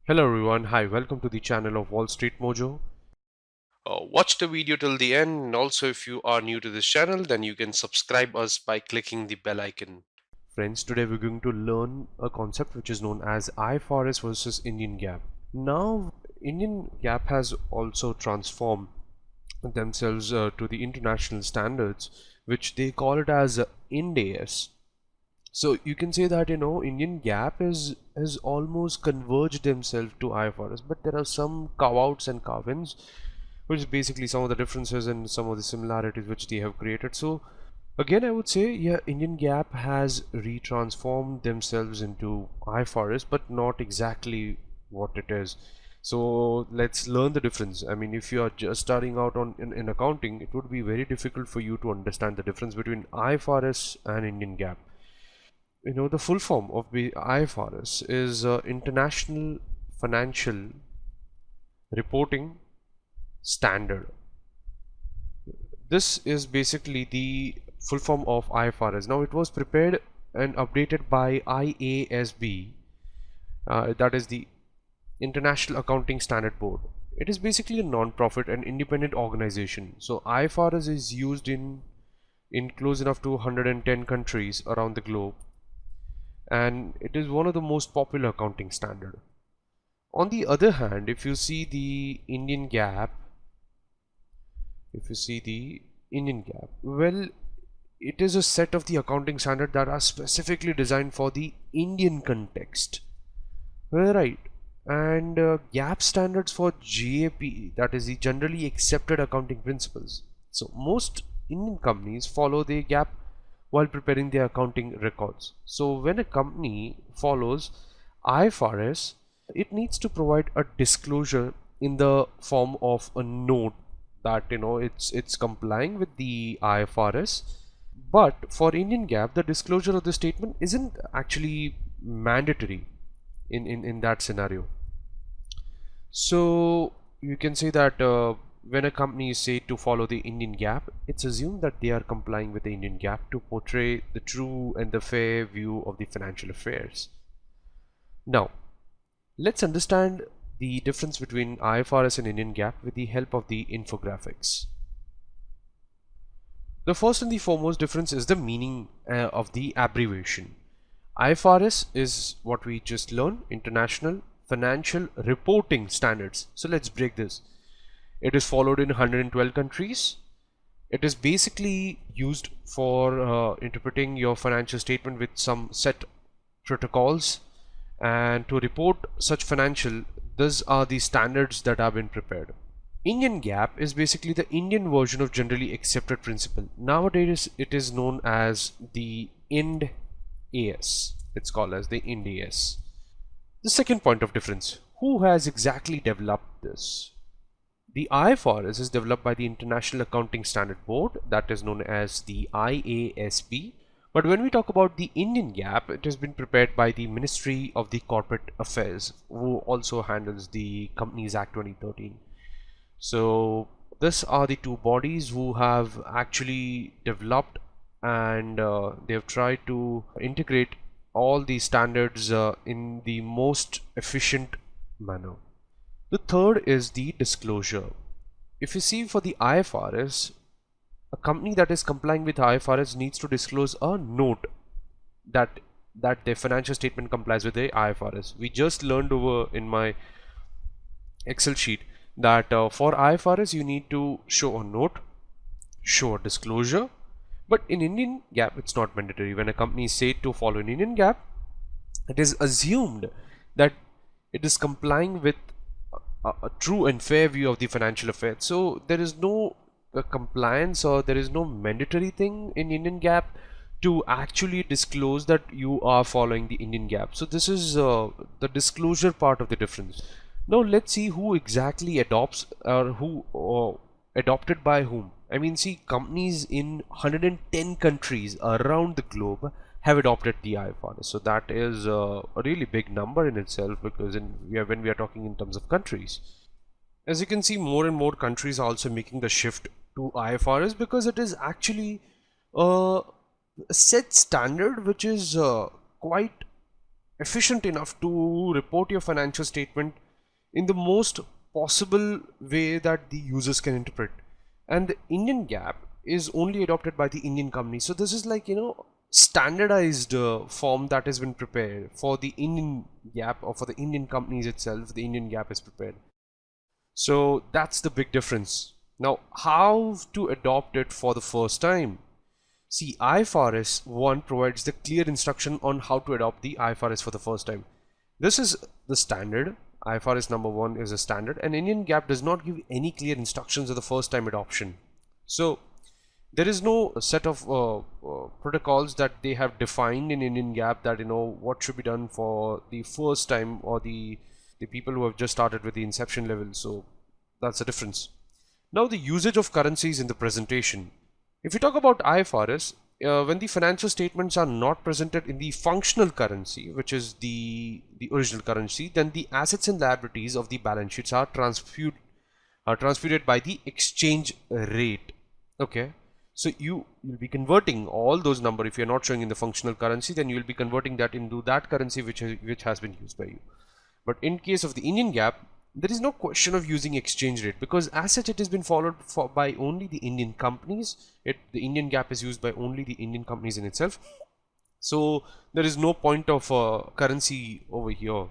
Hello everyone, hi, welcome to the channel of Wall Street Mojo. Watch the video till the end, and also if you are new to this channel, then you can subscribe us by clicking the bell icon. Friends, today we're going to learn a concept which is known as IFRS versus Indian GAAP. Now, Indian GAAP has also transformed themselves to the international standards, which they call it as Ind AS. So you can say that Indian GAAP is has almost converged themselves to IFRS, but there are some carve-outs and carve-ins, which is basically some of the differences and some of the similarities which they have created. So again, I would say, yeah, Indian GAAP has retransformed themselves into IFRS, but not exactly what it is. So let's learn the difference. I mean, if you are just starting out in accounting, it would be very difficult for you to understand the difference between IFRS and Indian GAAP. The full form of the IFRS is International Financial Reporting Standard. This is basically the full form of IFRS. Now it was prepared and updated by IASB, that is the International Accounting Standard Board. It is basically a non-profit and independent organization. So IFRS is used in close enough to 110 countries around the globe, and it is one of the most popular accounting standard. On the other hand, if you see the Indian GAAP, well, it is a set of the accounting standard that are specifically designed for the Indian context, right? And GAAP standards for GAAP, that is the generally accepted accounting principles. So most Indian companies follow the GAAP while preparing their accounting records. So when a company follows IFRS, it needs to provide a disclosure in the form of a note that it's complying with the IFRS. But for Indian GAAP, the disclosure of the statement isn't actually mandatory in that scenario. So you can say that when a company is said to follow the Indian GAAP, it's assumed that they are complying with the Indian GAAP to portray the true and the fair view of the financial affairs. Now, let's understand the difference between IFRS and Indian GAAP with the help of the infographics. The first and the foremost difference is the meaning of the abbreviation. IFRS is what we just learned, International Financial Reporting Standards. So let's break this. It is followed in 112 countries. It is basically used for interpreting your financial statement with some set protocols, and to report such financial, these are the standards that have been prepared. Indian GAAP is basically the Indian version of generally accepted principle. Nowadays it is known as the Ind AS. It's called as the Ind AS. The second point of difference, who has exactly developed this? The IFRS is developed by the International Accounting Standard Board, that is known as the IASB. But when we talk about the Indian GAAP, it has been prepared by the Ministry of the Corporate Affairs, who also handles the Companies Act 2013. So these are the two bodies who have actually developed, and they have tried to integrate all the standards in the most efficient manner. The third is the disclosure. If you see, for the IFRS, a company that is complying with IFRS needs to disclose a note that their financial statement complies with the IFRS. We just learned over in my Excel sheet that for IFRS you need to show a note, show a disclosure, but in Indian GAAP it's not mandatory. When a company is said to follow an Indian GAAP, it is assumed that it is complying with a true and fair view of the financial affairs. So there is no compliance, or there is no mandatory thing in Indian GAAP to actually disclose that you are following the Indian GAAP. So this is the disclosure part of the difference. Now let's see who exactly adopts, or who adopted by whom. I mean, see, companies in 110 countries around the globe have adopted the IFRS. So that is a really big number in itself, because when we are talking in terms of countries. As you can see, more and more countries are also making the shift to IFRS, because it is actually a set standard which is quite efficient enough to report your financial statement in the most possible way that the users can interpret. And the Indian GAAP is only adopted by the Indian company. So this is like, standardized form that has been prepared for the Indian GAAP, or for the Indian companies itself. The Indian GAAP is prepared. So that's the big difference. Now, how to adopt it for the first time? See, IFRS 1 provides the clear instruction on how to adopt the IFRS for the first time. This is the standard. IFRS number 1 is a standard, and Indian GAAP does not give any clear instructions of the first time adoption. So there is no set of protocols that they have defined in Indian GAAP that what should be done for the first time, or the people who have just started with the inception level. So that's the difference. Now, the usage of currencies in the presentation. If you talk about IFRS, when the financial statements are not presented in the functional currency, which is the original currency, then the assets and liabilities of the balance sheets are transferred by the exchange rate. Okay, so you'll be converting all those numbers. If you're not showing in the functional currency, then you'll be converting that into that currency which has been used by you. But in case of the Indian GAAP, there is no question of using exchange rate, because as such it has been followed by only the Indian companies. The Indian GAAP is used by only the Indian companies in itself. So there is no point of currency over here.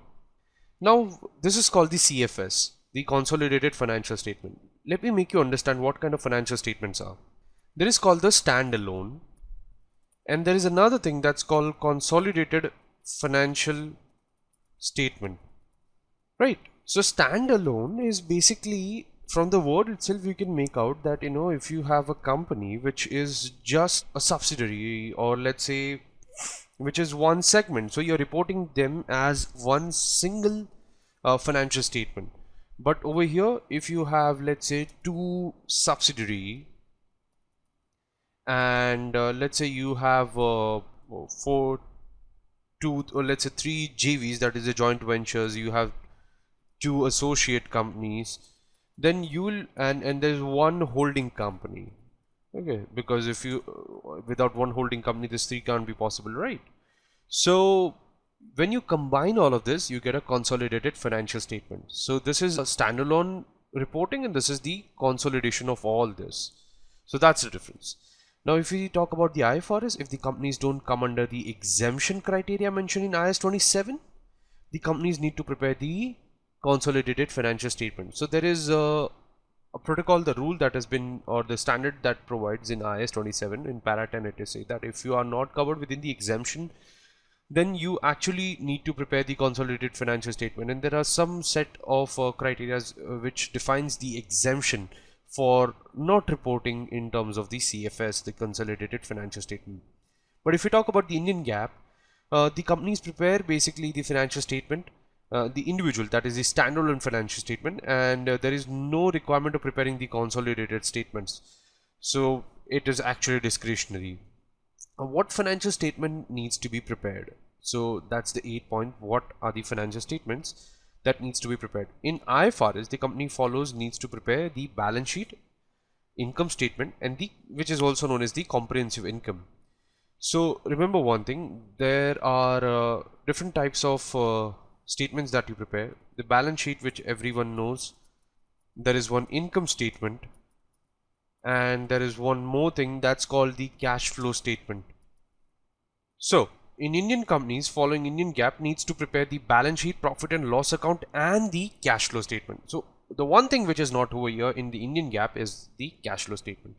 Now this is called the CFS, the Consolidated Financial Statement. Let me make you understand what kind of financial statements are. There is called the standalone, and there is another thing that's called Consolidated Financial Statement. Right. So standalone is basically, from the word itself you can make out that if you have a company which is just a subsidiary, or let's say which is one segment, so you're reporting them as one single financial statement. But over here, if you have, let's say, two subsidiary, and let's say you have let's say three JVs, that is the joint ventures, you have two associate companies, then you'll and there's one holding company. Okay, because if you without one holding company, this three can't be possible, right? So when you combine all of this, you get a consolidated financial statement. So this is a standalone reporting, and this is the consolidation of all this. So that's the difference. Now if we talk about the IFRS, if the companies don't come under the exemption criteria mentioned in IAS 27, the companies need to prepare the consolidated financial statement. So there is a protocol, the rule that has been, or the standard that provides in IAS 27 in para 10, it is say that if you are not covered within the exemption, then you actually need to prepare the consolidated financial statement. And there are some set of criteria which defines the exemption for not reporting in terms of the CFS, the consolidated financial statement. But if we talk about the Indian GAAP, the companies prepare basically the financial statement, the individual, that is the standalone financial statement, and there is no requirement of preparing the consolidated statements. So it is actually discretionary. What financial statement needs to be prepared? So that's the 8 point. What are the financial statements that needs to be prepared? In IFRS, the company needs to prepare the balance sheet, income statement, and which is also known as the comprehensive income. So remember one thing, there are different types of statements that you prepare. The balance sheet, which everyone knows. There is one income statement, and there is one more thing that's called the cash flow statement. So in Indian companies following Indian GAAP needs to prepare the balance sheet, profit and loss account, and the cash flow statement. So the one thing which is not over here in the Indian GAAP is the cash flow statement.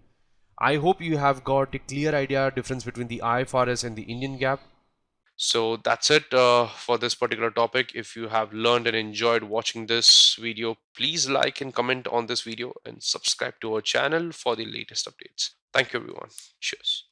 I hope you have got a clear idea difference between the IFRS and the Indian GAAP. So that's it for this particular topic. If you have learned and enjoyed watching this video, please like and comment on this video and subscribe to our channel for the latest updates. Thank you everyone. Cheers.